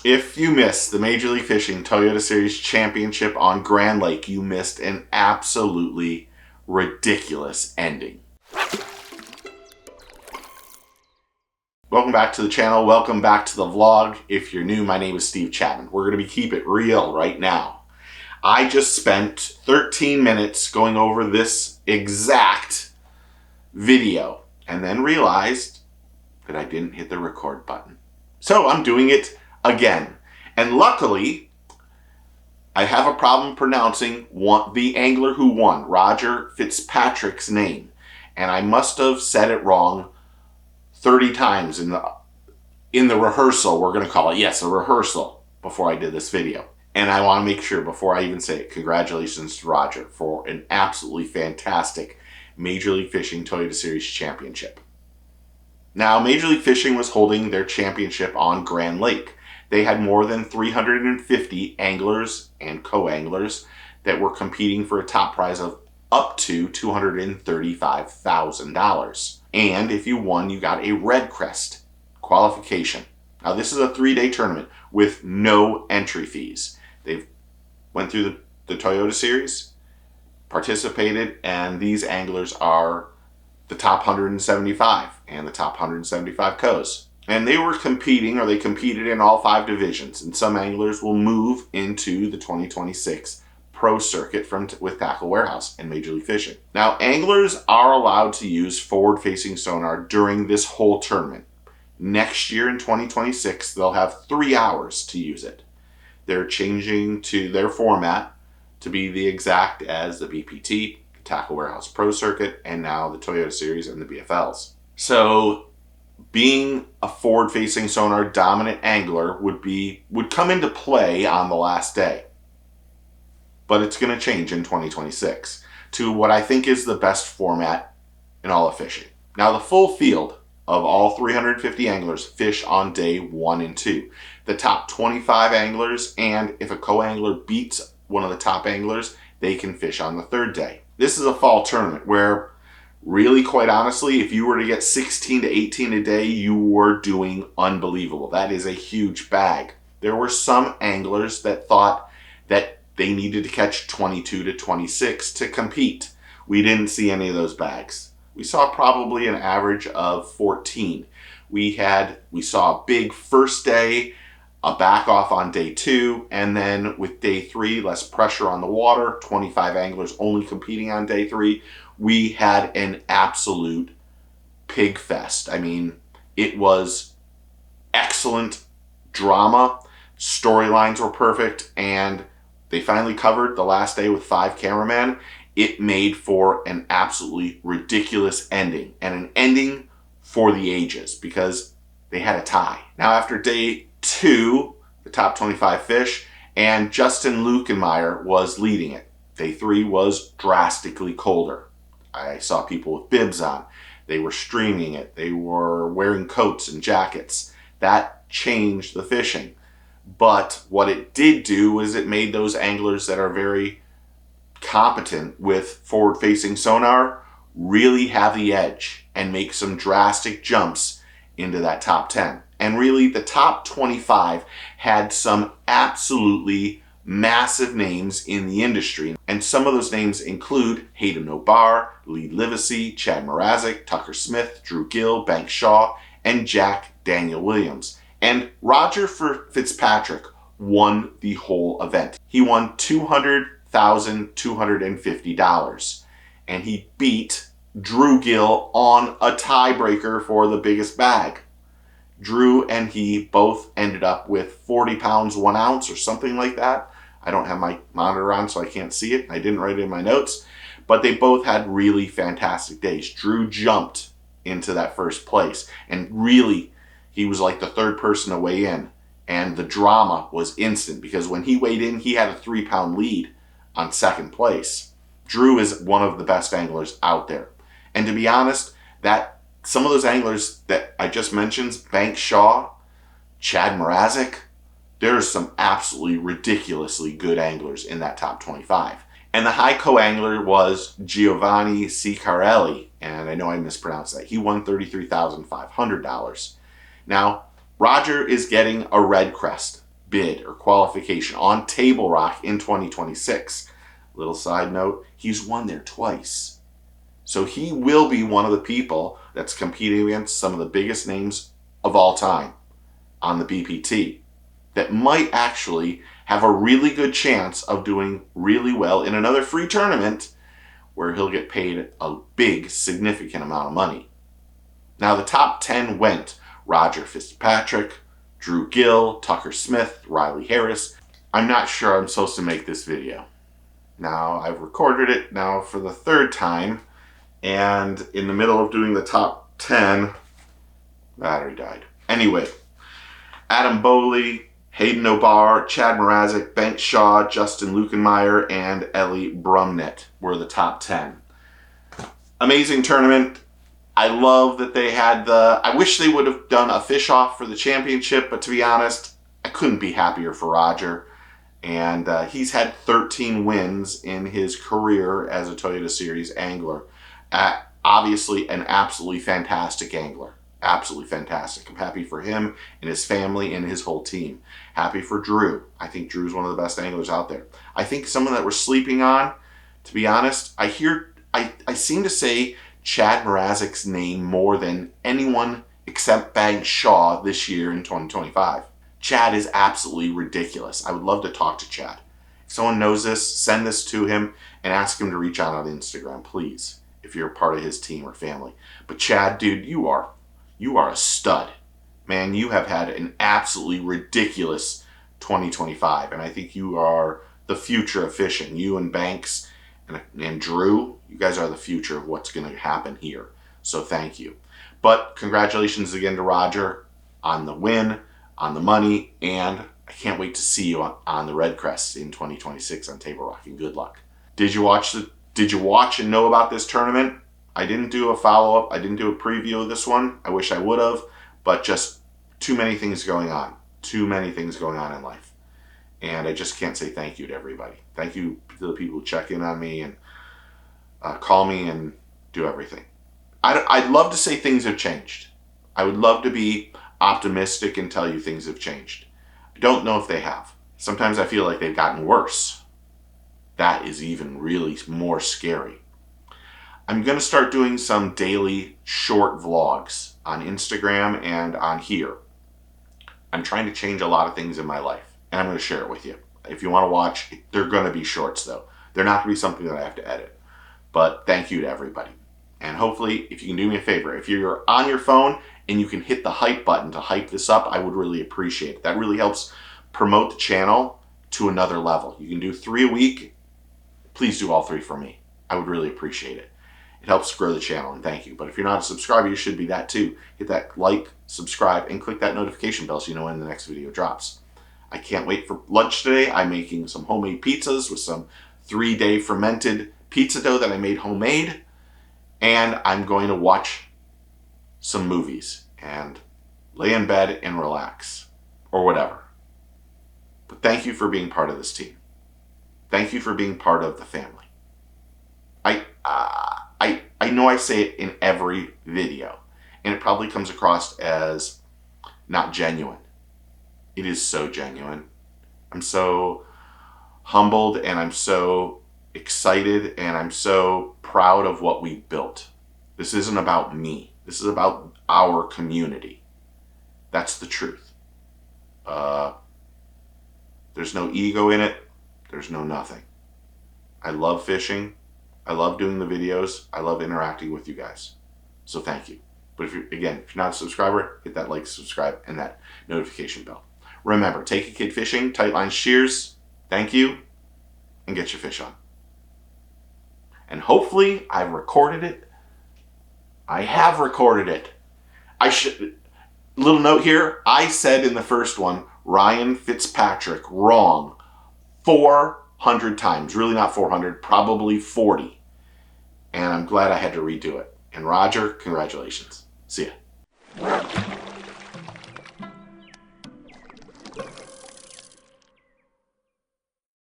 If you missed the Major League Fishing Toyota Series Championship on Grand Lake, you missed an absolutely ridiculous ending. Welcome back to the channel. Welcome back to the vlog. If you're new, my name is Steve Chapman. We're going to keep it real right now. I just spent 13 minutes going over this exact video and then realized that I didn't hit the record button. So I'm doing it again. And luckily, I have a problem pronouncing the angler who won, Roger Fitzpatrick's name. And I must have said it wrong 30 times in the rehearsal, we're going to call it. Yes, a rehearsal before I did this video. And I want to make sure before I even say it, congratulations to Roger for an absolutely fantastic Major League Fishing Toyota Series Championship. Now, Major League Fishing was holding their championship on Grand Lake. They had more than 350 anglers and co-anglers that were competing for a top prize of up to $235,000. And if you won, you got a Red Crest qualification. Now, this is a 3-day tournament with no entry fees. They've went through the Toyota Series, participated, and these anglers are the top 175 and the top 175 co's. And they were competing, or they competed in all 5 divisions. And some anglers will move into the 2026 pro circuit with Tackle Warehouse and Major League Fishing. Now, anglers are allowed to use forward-facing sonar during this whole tournament. Next year in 2026, they'll have 3 hours to use it. They're changing to their format to be the exact as the BPT, the Tackle Warehouse Pro Circuit, and now the Toyota Series and the BFLs. So being a forward-facing sonar dominant angler would come into play on the last day. But it's going to change in 2026 to what I think is the best format in all of fishing. Now, the full field of all 350 anglers fish on day 1 and 2. The top 25 anglers, and if a co-angler beats one of the top anglers, they can fish on the 3rd day. This is a fall tournament where, really, quite honestly, if you were to get 16 to 18 a day, you were doing unbelievable. That is a huge bag. There were some anglers that thought that they needed to catch 22 to 26 to compete. We didn't see any of those bags. We saw probably an average of 14. We saw a big first day, a back off on day 2, and then with day 3, less pressure on the water, 25 anglers only competing on day 3. We had an absolute pig fest. I mean, it was excellent drama. Storylines were perfect, and they finally covered the last day with 5 cameramen. It made for an absolutely ridiculous ending, and an ending for the ages because they had a tie. Now, after day 2, the top 25 fish, and Justin Lukenmeyer was leading it. Day 3 was drastically colder. I saw people with bibs on. They were streaming it. They were wearing coats and jackets. That changed the fishing. But what it did do was it made those anglers that are very competent with forward-facing sonar really have the edge and make some drastic jumps into that top 10. And really, the top 25 had some absolutely massive names in the industry. And some of those names include Hayden O'Barr, Lee Livesey, Chad Mrazek, Tucker Smith, Drew Gill, Bank Shaw, and Jack Daniel Williams. And Roger Fitzpatrick won the whole event. He won $200,250. And he beat Drew Gill on a tiebreaker for the biggest bag. Drew and he both ended up with 40 pounds, 1 ounce or something like that. I don't have my monitor on, so I can't see it. I didn't write it in my notes. But they both had really fantastic days. Drew jumped into that first place. And really, he was like the 3rd person to weigh in. And the drama was instant because when he weighed in, he had a 3-pound lead on 2nd place. Drew is one of the best anglers out there. And to be honest, that some of those anglers that I just mentioned, Bank Shaw, Chad Mrazek, there's some absolutely ridiculously good anglers in that top 25. And the high co-angler was Giovanni Ciccarelli, and I know I mispronounced that. He won $33,500. Now, Roger is getting a Red Crest. bid or qualification on Table Rock in 2026. Little side note, he's won there twice. So he will be one of the people that's competing against some of the biggest names of all time on the BPT that might actually have a really good chance of doing really well in another free tournament where he'll get paid a big, significant amount of money. Now, the top 10 went Roger Fitzpatrick, Drew Gill, Tucker Smith, Riley Harris. I'm not sure I'm supposed to make this video. Now, I've recorded it now for the third time, and in the middle of doing the top 10, battery died. Anyway, Adam Boley, Hayden O'Barr, Chad Mrazek, Bengt Shaw, Justin Lukenmeyer, and Ellie Brumnett were the top 10. Amazing tournament. I love that they had I wish they would have done a fish-off for the championship, but to be honest, I couldn't be happier for Roger. And he's had 13 wins in his career as a Toyota Series angler. Obviously, an absolutely fantastic angler. Absolutely fantastic. I'm happy for him and his family and his whole team. Happy for Drew. I think Drew's one of the best anglers out there. I think someone that we're sleeping on, to be honest, I seem to say Chad Mrazek's name more than anyone except Bengt Shaw this year in 2025. Chad is absolutely ridiculous. I would love to talk to Chad. If someone knows this, send this to him and ask him to reach out on Instagram, please, if you're a part of his team or family. But Chad, dude, you are a stud. Man, you have had an absolutely ridiculous 2025, and I think you are the future of fishing. You and Banks and Drew, you guys are the future of what's going to happen here. So thank you. But congratulations again to Roger on the win, on the money, and I can't wait to see you on the Red Crest in 2026 on Table Rock, and good luck. Did you watch and know about this tournament? I didn't do a follow-up. I didn't do a preview of this one. I wish I would have, but just too many things going on. Too many things going on in life. And I just can't say thank you to everybody. Thank you to the people who check in on me and call me and do everything. I'd love to say things have changed. I would love to be optimistic and tell you things have changed. I don't know if they have. Sometimes I feel like they've gotten worse. That is even really more scary. I'm going to start doing some daily short vlogs on Instagram and on here. I'm trying to change a lot of things in my life, and I'm going to share it with you. If you want to watch, they're going to be shorts though. They're not going to be something that I have to edit. But thank you to everybody. And hopefully, if you can do me a favor, if you're on your phone and you can hit the hype button to hype this up, I would really appreciate it. That really helps promote the channel to another level. You can do 3 a week. Please do all 3 for me. I would really appreciate it. It helps grow the channel, and thank you. But if you're not a subscriber, you should be that too. Hit that like, subscribe, and click that notification bell so you know when the next video drops. I can't wait for lunch today. I'm making some homemade pizzas with some 3-day fermented pizza dough that I made homemade. And I'm going to watch some movies and lay in bed and relax, or whatever. But thank you for being part of this team. Thank you for being part of the family. I know I say it in every video, and it probably comes across as not genuine. It is so genuine. I'm so humbled, and I'm so excited, and I'm so proud of what we built. This isn't about me. This is about our community. That's the truth. There's no ego in it. There's no nothing. I love fishing. I love doing the videos. I love interacting with you guys. So thank you. But if you're not a subscriber, hit that like, subscribe, and that notification bell. Remember, take a kid fishing, tight line shears. Thank you, and get your fish on. And hopefully I've recorded it. I have recorded it. Little note here, I said in the first one, Ryan Fitzpatrick, wrong 400 times. Really not 400, probably 40. And I'm glad I had to redo it. And Roger, congratulations. See ya.